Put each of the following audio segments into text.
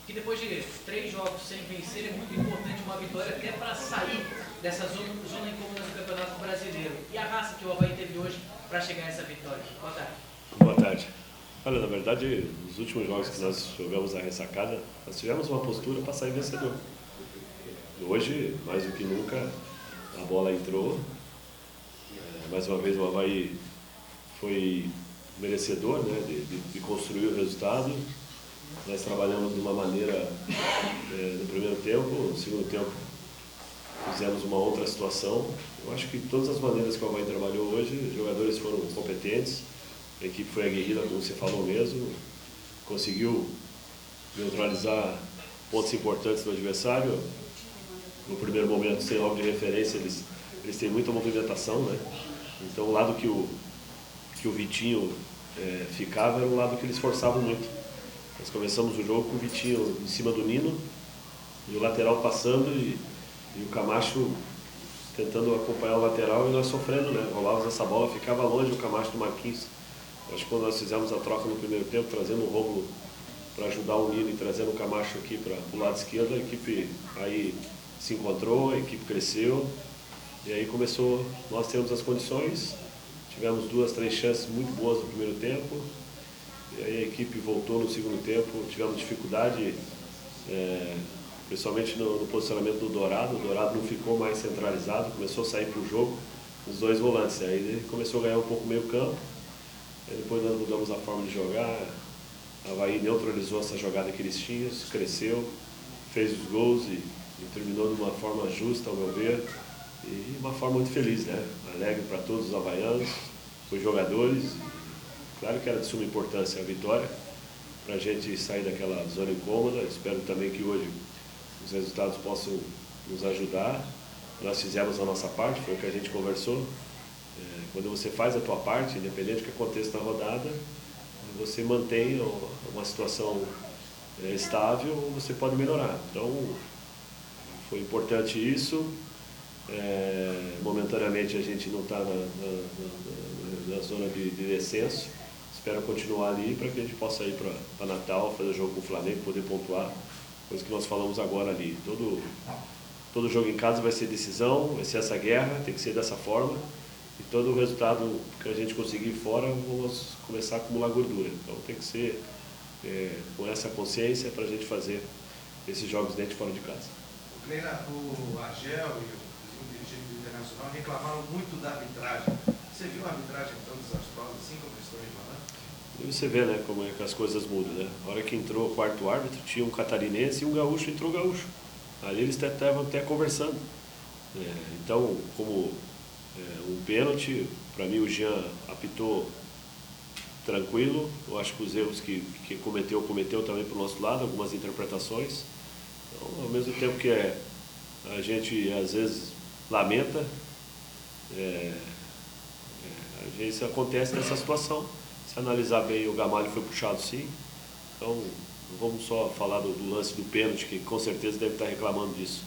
que depois de 3 jogos sem vencer é muito importante uma vitória até para sair dessa zona incômoda do Campeonato Brasileiro. E a raça que o Avaí teve hoje para chegar a essa vitória? Boa tarde. Boa tarde. Olha, na verdade, nos últimos jogos que nós jogamos a ressacada, nós tivemos uma postura para sair vencedor. Hoje, mais do que nunca, a bola entrou. Mais uma vez o Avaí foi merecedor, né, de construir o resultado. Nós trabalhamos de uma maneira no primeiro tempo, no segundo tempo fizemos uma outra situação. Eu acho que todas as maneiras que o Avaí trabalhou hoje, os jogadores foram competentes, a equipe foi aguerrida, como você falou mesmo, conseguiu neutralizar pontos importantes do adversário. No primeiro momento, sem logo de referência, eles têm muita movimentação, né? Então o lado que o Vitinho ficava era um lado que eles forçavam muito. Nós começamos o jogo com o Vitinho em cima do Nino e o lateral passando e o Camacho tentando acompanhar o lateral e nós sofrendo, né? Rolávamos essa bola, ficava longe o Camacho do Marquinhos. Acho que quando nós fizemos a troca no primeiro tempo, trazendo o Rômulo para ajudar o Nino e trazendo o Camacho aqui para o lado esquerdo, a equipe aí se encontrou, a equipe cresceu e aí começou, nós temos as condições, tivemos 2, 3 chances muito boas no primeiro tempo e aí a equipe voltou no segundo tempo, tivemos dificuldade, principalmente no posicionamento do Dourado. O Dourado não ficou mais centralizado, começou a sair para o jogo, os 2 volantes, aí ele começou a ganhar um pouco o meio campo, aí depois nós mudamos a forma de jogar, a Avaí neutralizou essa jogada que eles tinham, cresceu, fez os gols e terminou de uma forma justa, ao meu ver, e uma forma muito feliz, né? Alegre para todos os havaianos, os jogadores. Claro que era de suma importância a vitória, para a gente sair daquela zona incômoda. Espero também que hoje os resultados possam nos ajudar. Nós fizemos a nossa parte, foi o que a gente conversou. Quando você faz a tua parte, independente do que aconteça na rodada, você mantém uma situação estável, você pode melhorar. Então, foi importante isso. Momentaneamente a gente não está na zona de descenso. Espero continuar ali para que a gente possa ir para Natal, fazer jogo com o Flamengo, poder pontuar. Coisa que nós falamos agora ali. Todo jogo em casa vai ser decisão, vai ser essa guerra, tem que ser dessa forma. E todo o resultado que a gente conseguir fora, vamos começar a acumular gordura. Então tem que ser com essa consciência para a gente fazer esses jogos dentro e fora de casa. O Argel e o dirigente do Internacional reclamaram muito da arbitragem. Você viu a arbitragem tão desastrosa assim como eles estão reclamando? E você vê, né, como é que as coisas mudam, né? A hora que entrou o quarto árbitro, tinha um catarinense e um gaúcho, entrou gaúcho. Ali eles estavam até conversando. Então, como um pênalti, para mim o Jean apitou tranquilo. Eu acho que os erros que cometeu também para o nosso lado, algumas interpretações. Então, ao mesmo tempo que a gente às vezes lamenta, às vezes acontece nessa situação. Se analisar bem, o Gamalho foi puxado sim. Então, não vamos só falar do lance do pênalti, que com certeza deve estar reclamando disso.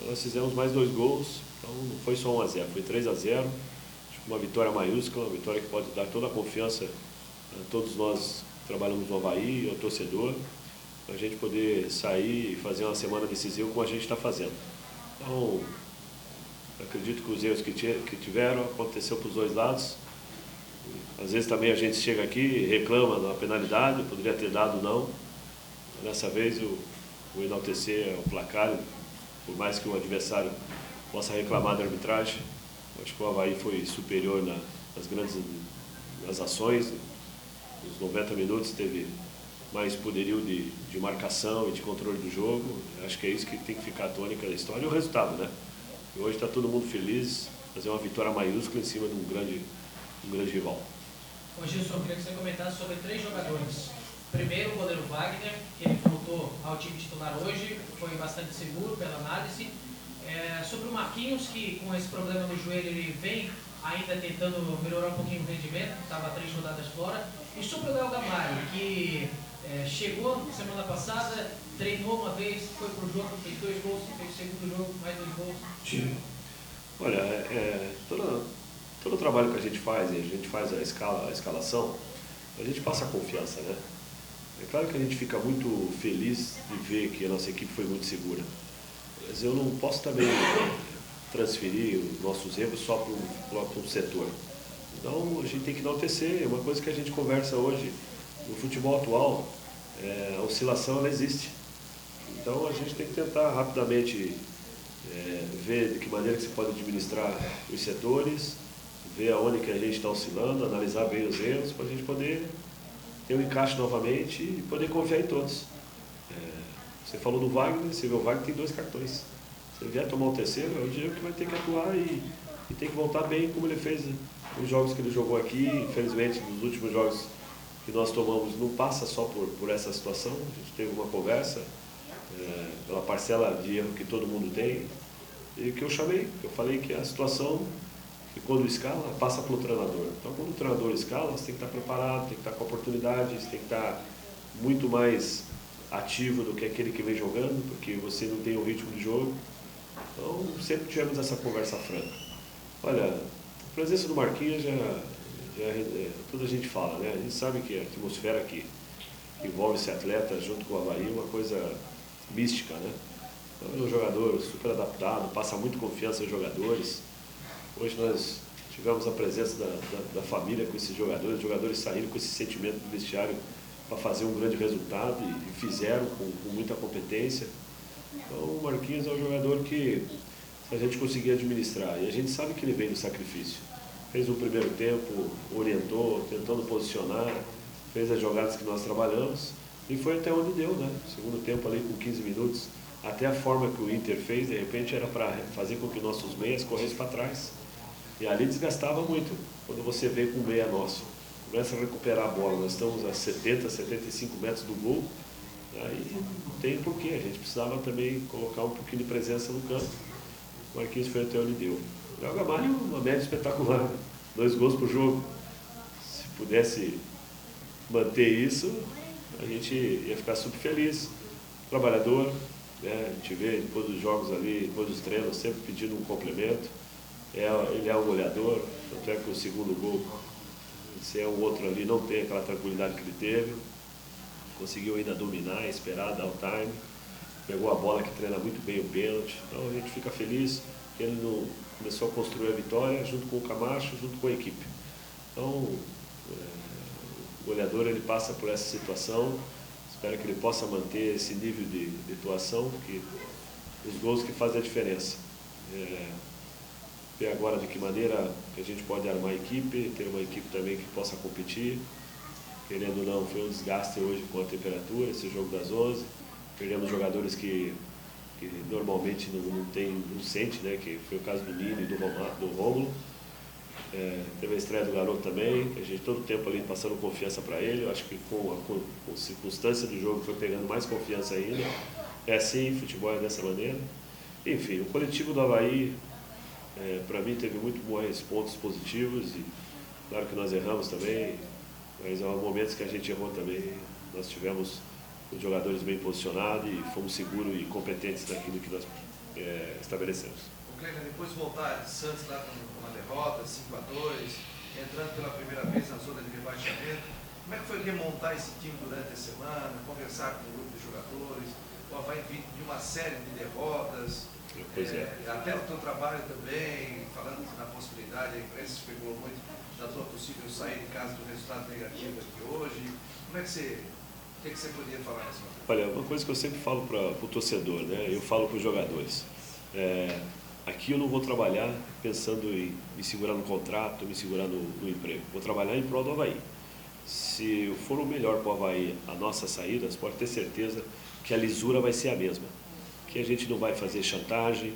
Nós fizemos mais 2 gols, então não foi só 1-0, foi 3-0. Acho que uma vitória maiúscula, uma vitória que pode dar toda a confiança a todos nós que trabalhamos no Avaí, ao torcedor, para a gente poder sair e fazer uma semana decisiva como a gente está fazendo. Então, acredito que os erros que tiveram aconteceu para os 2 lados. Às vezes também a gente chega aqui e reclama da penalidade, poderia ter dado não. Dessa vez eu vou enaltecer o placar, por mais que o adversário possa reclamar da arbitragem. Acho que o Avaí foi superior nas ações. Nos 90 minutos teve mais poderio de marcação e de controle do jogo. Acho que é isso que tem que ficar a tônica da história e o resultado, né? E hoje está todo mundo feliz, fazer uma vitória maiúscula em cima de um grande rival. Ô Gilson, eu queria que você comentasse sobre 3 jogadores. Primeiro, o goleiro Wagner, que ele voltou ao time titular hoje, foi bastante seguro pela análise. Sobre o Marquinhos, que com esse problema no joelho ele vem ainda tentando melhorar um pouquinho o rendimento, estava 3 rodadas fora. E sobre o Léo Gamalho, que chegou semana passada, treinou uma vez, foi para o jogo, fez 2 gols, fez o segundo jogo, mais 2 gols. Sim. Olha, todo o trabalho que a gente faz a escalação, a gente passa a confiança, né? É claro que a gente fica muito feliz de ver que a nossa equipe foi muito segura, mas eu não posso também transferir os nossos erros só para um setor. Então a gente tem que enaltecer, é uma coisa que a gente conversa hoje. No futebol atual, a oscilação ela existe. Então a gente tem que tentar rapidamente ver de que maneira que se pode administrar os setores, ver aonde que a gente está oscilando, analisar bem os erros para a gente poder ter um encaixe novamente e poder confiar em todos. Você falou do Wagner, você vê o Wagner tem 2 cartões. Se ele vier tomar o terceiro, é o Diego que vai ter que atuar e tem que voltar bem como ele fez os jogos que ele jogou aqui. Infelizmente, nos últimos jogos que nós tomamos, não passa só por essa situação. A gente teve uma conversa pela parcela de erro que todo mundo tem e que eu falei que a situação que quando escala, passa pelo treinador. Então, quando o treinador escala, você tem que estar preparado, tem que estar com oportunidade, você tem que estar muito mais ativo do que aquele que vem jogando, porque você não tem o ritmo de jogo. Então, sempre tivemos essa conversa franca. Olha, a presença do Marquinhos toda a gente fala, né? A gente sabe que a atmosfera que envolve esse atleta junto com o Avaí é uma coisa mística, né? Então, é um jogador super adaptado, passa muito confiança aos jogadores. Hoje nós tivemos a presença da família com esses jogadores, os jogadores saíram com esse sentimento do vestiário para fazer um grande resultado e fizeram com muita competência. Então o Marquinhos é um jogador que a gente conseguir administrar, e a gente sabe que ele vem do sacrifício. Fez um primeiro tempo, orientou, tentando posicionar, fez as jogadas que nós trabalhamos e foi até onde deu, né? Segundo tempo ali com 15 minutos, até a forma que o Inter fez, de repente era para fazer com que nossos meias corressem para trás. E ali desgastava muito, quando você vem com o meia nosso. Começa a recuperar a bola, nós estamos a 70, 75 metros do gol, aí não tem porquê, a gente precisava também colocar um pouquinho de presença no campo. O Marquinhos foi até onde deu. O Gamalho, uma média espetacular, 2 gols por jogo. Se pudesse manter isso, a gente ia ficar super feliz. Trabalhador, né? A gente vê depois dos jogos ali, depois dos treinos, sempre pedindo um complemento. Ele é um goleador, tanto é que o segundo gol, se é um outro ali, não tem aquela tranquilidade que ele teve. Conseguiu ainda dominar, esperar, dar o time. Pegou a bola que treina muito bem o pênalti. Então a gente fica feliz que ele começou a construir a vitória junto com o Camacho, junto com a equipe. Então, o goleador ele passa por essa situação. Espero que ele possa manter esse nível de atuação, porque os gols que fazem a diferença. Ver agora de que maneira que a gente pode armar a equipe, ter uma equipe também que possa competir. Querendo ou não, foi um desgaste hoje com a temperatura, esse jogo das 11. Perdemos jogadores que normalmente não sente, né? Que foi o caso do Nino e do Rômulo. Teve a estreia do garoto também, que a gente todo o tempo ali passando confiança para ele. Eu acho que com a circunstância do jogo foi pegando mais confiança ainda. É assim, futebol é dessa maneira. Enfim, o coletivo do Avaí, para mim, teve muito bons pontos positivos e claro que nós erramos também, mas há momentos que a gente errou também. Nós tivemos os jogadores bem posicionados e fomos seguros e competentes naquilo que nós estabelecemos. O Kleber, depois de voltar de Santos lá com uma derrota, 5-2, entrando pela primeira vez na zona de rebaixamento, como é que foi remontar esse time durante a semana, conversar com o grupo de jogadores, o Avaí de uma série de derrotas? Até o teu trabalho também, falando na possibilidade, a imprensa especulou muito da tua possível sair de casa do resultado negativo aqui hoje. Como é que você, o que você poderia falar nessa matéria? Olha, uma coisa que eu sempre falo para o torcedor, né? Eu falo para os jogadores. Aqui eu não vou trabalhar pensando em me segurar no contrato, me segurar no emprego. Vou trabalhar em prol do Avaí. Se for o melhor para o Avaí a nossa saída, você pode ter certeza que a lisura vai ser a mesma. Que a gente não vai fazer chantagem,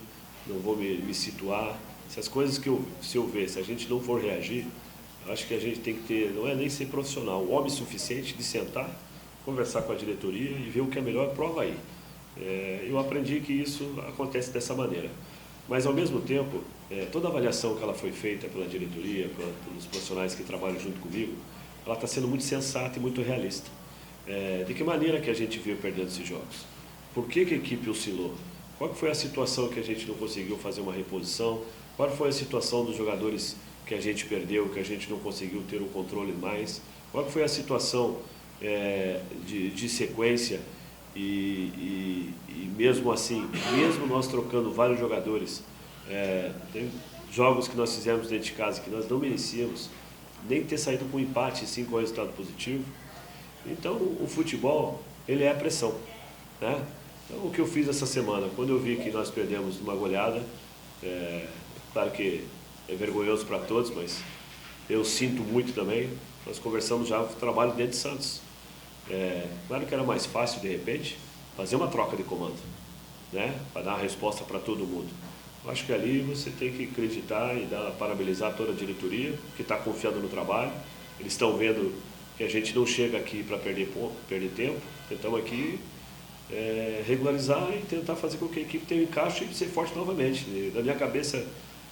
não vou me situar. Se as coisas se eu ver, se a gente não for reagir, acho que a gente tem que ter, não é nem ser profissional, o homem suficiente de sentar, conversar com a diretoria e ver o que é melhor para o Avaí. Eu aprendi que isso acontece dessa maneira. Mas, ao mesmo tempo, toda a avaliação que ela foi feita pela diretoria, pelos profissionais que trabalham junto comigo, ela está sendo muito sensata e muito realista. De que maneira que a gente veio perdendo esses jogos? Por que a equipe oscilou? Qual foi a situação que a gente não conseguiu fazer uma reposição? Qual foi a situação dos jogadores que a gente perdeu, que a gente não conseguiu ter o controle mais? Qual foi a situação de sequência e mesmo assim, mesmo nós trocando vários jogadores, tem jogos que nós fizemos dentro de casa que nós não merecíamos nem ter saído com empate, sim com resultado positivo. Então o futebol, ele é a pressão, né? Então o que eu fiz essa semana, quando eu vi que nós perdemos uma goleada, claro que é vergonhoso para todos, mas eu sinto muito também. Nós conversamos já o trabalho dentro de Santos. Claro que era mais fácil, de repente, fazer uma troca de comando, né? Para dar uma resposta para todo mundo. Eu acho que ali você tem que acreditar e parabenizar toda a diretoria, que está confiando no trabalho. Eles estão vendo que a gente não chega aqui para perder tempo. Tentamos aqui regularizar e tentar fazer com que a equipe tenha um encaixe e ser forte novamente. E, na minha cabeça,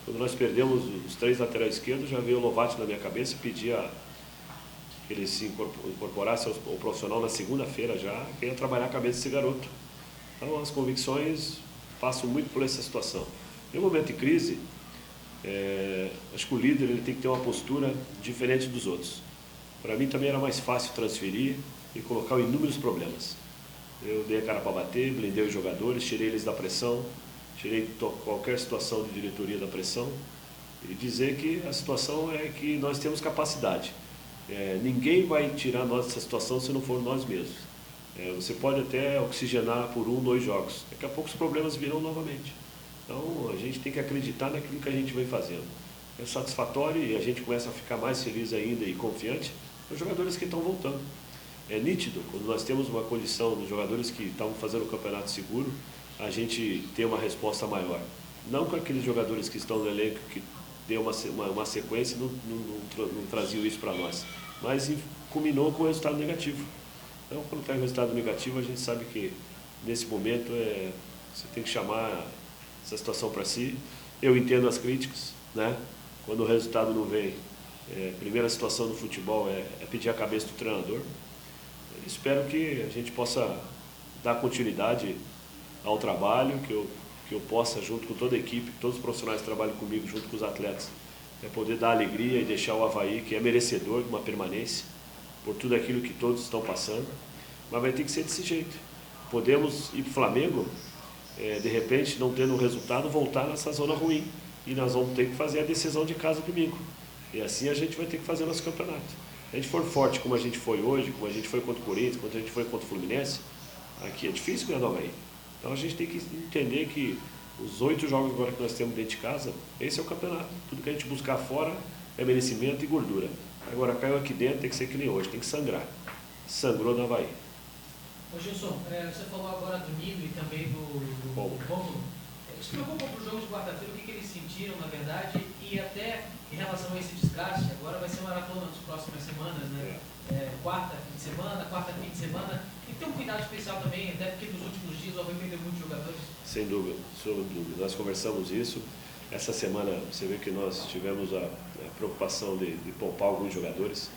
quando nós perdemos os 3 laterais esquerdos, já veio o Lovati na minha cabeça e pedia que ele se incorporasse ao profissional na segunda-feira já, que ia trabalhar a cabeça desse garoto. Então as convicções passam muito por essa situação. Em um momento de crise, acho que o líder ele tem que ter uma postura diferente dos outros. Para mim também era mais fácil transferir e colocar inúmeros problemas. Eu dei a cara para bater, blindei os jogadores, tirei eles da pressão, tirei qualquer situação de diretoria da pressão e dizer que a situação é que nós temos capacidade. Ninguém vai tirar nós dessa situação se não for nós mesmos. Você pode até oxigenar por 1, 2 jogos. Daqui a pouco os problemas virão novamente. Então a gente tem que acreditar naquilo que a gente vem fazendo. É satisfatório e a gente começa a ficar mais feliz ainda e confiante nos jogadores que estão voltando. É nítido, quando nós temos uma condição dos jogadores que estavam fazendo o campeonato seguro, a gente tem uma resposta maior. Não com aqueles jogadores que estão no elenco que deu uma sequência e não traziam isso para nós, mas culminou com o resultado negativo. Então, quando está em resultado negativo, a gente sabe que nesse momento você tem que chamar essa situação para si. Eu entendo as críticas, né? Quando o resultado não vem, a primeira situação do futebol é pedir a cabeça do treinador. Eu espero que a gente possa dar continuidade ao trabalho, que eu possa, junto com toda a equipe, todos os profissionais que trabalham comigo, junto com os atletas, poder dar alegria e deixar o Avaí, que é merecedor de uma permanência, por tudo aquilo que todos estão passando, mas vai ter que ser desse jeito. Podemos ir para o Flamengo, de repente, não tendo um resultado, voltar nessa zona ruim, e nós vamos ter que fazer a decisão de casa domingo. E assim a gente vai ter que fazer nosso campeonato. Se a gente for forte como a gente foi hoje, como a gente foi contra o Corinthians, como a gente foi contra o Fluminense, aqui é difícil ganhar no Avaí. Então a gente tem que entender que os 8 jogos agora que nós temos dentro de casa, esse é o campeonato. Tudo que a gente buscar fora é merecimento e gordura. Agora caiu aqui dentro, tem que ser que nem hoje, tem que sangrar. Sangrou no Avaí. Ô Gilson, você falou agora do Nino e também do Rômulo. Explica um pouco para o jogo de quarta-feira o que eles sentiram, na verdade, e até em relação a esse desgaste. Agora vai ser maratona nas próximas semanas, né? Quarta, fim de semana, fim de semana. Tem que ter um cuidado especial também, até porque nos últimos dias vai perder muitos jogadores. Sem dúvida, sobre dúvida. Nós conversamos isso. Essa semana você vê que nós tivemos a preocupação de poupar alguns jogadores.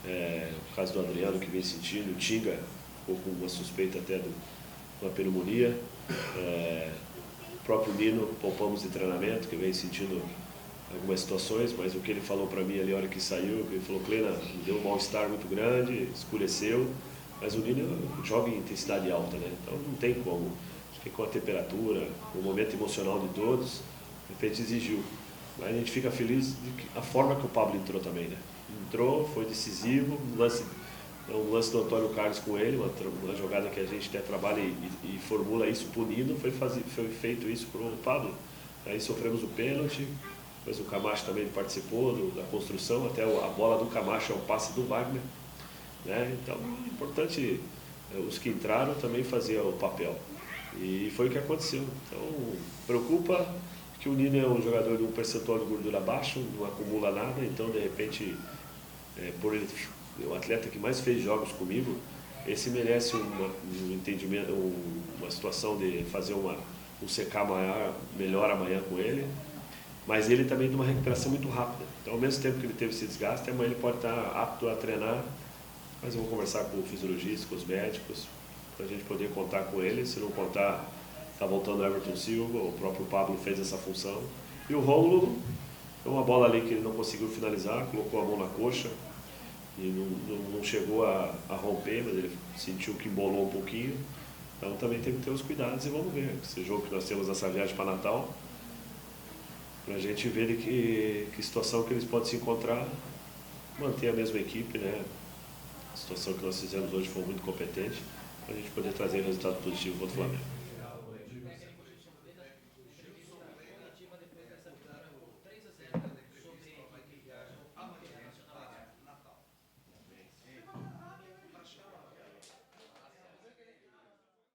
O caso do Adriano, que vem sentindo, o Tinga ficou com uma suspeita até de uma pneumonia. O próprio Nino, poupamos de treinamento, que vem sentindo algumas situações, mas o que ele falou para mim ali, a hora que saiu, ele falou: Clena, deu um mal-estar muito grande, escureceu, mas o Nino joga em intensidade alta, né? Então não tem como. Acho que com a temperatura, o momento emocional de todos, de repente exigiu. Mas a gente fica feliz de a forma que o Pablo entrou também, né? Entrou, foi decisivo, um lance do Antônio Carlos com ele, uma jogada que a gente até trabalha e formula isso pro Nino, foi feito isso pro Pablo. Aí sofremos o pênalti, depois o Camacho também participou da construção, até a bola do Camacho é um passe do Wagner, né? Então é importante os que entraram também fazer o papel. E foi o que aconteceu. Então preocupa que o Nino é um jogador de um percentual de gordura baixo, não acumula nada, então de repente, por ele, o atleta que mais fez jogos comigo, esse merece um entendimento, uma situação de fazer um secar melhor amanhã com ele, mas ele também tem uma recuperação muito rápida. Então, ao mesmo tempo que ele teve esse desgaste, amanhã ele pode estar apto a treinar, mas eu vou conversar com o fisiologista, com os médicos, para a gente poder contar com ele. Se não contar, está voltando o Everton Silva, o próprio Pablo fez essa função. E o Rômulo, foi uma bola ali que ele não conseguiu finalizar, colocou a mão na coxa. e não chegou a romper, mas ele sentiu que embolou um pouquinho. Então também tem que ter os cuidados e vamos ver. Esse jogo que nós temos nessa viagem para Natal, para a gente ver que situação que eles podem se encontrar, manter a mesma equipe, né? A situação que nós fizemos hoje foi muito competente, para a gente poder trazer resultado positivo contra o Flamengo.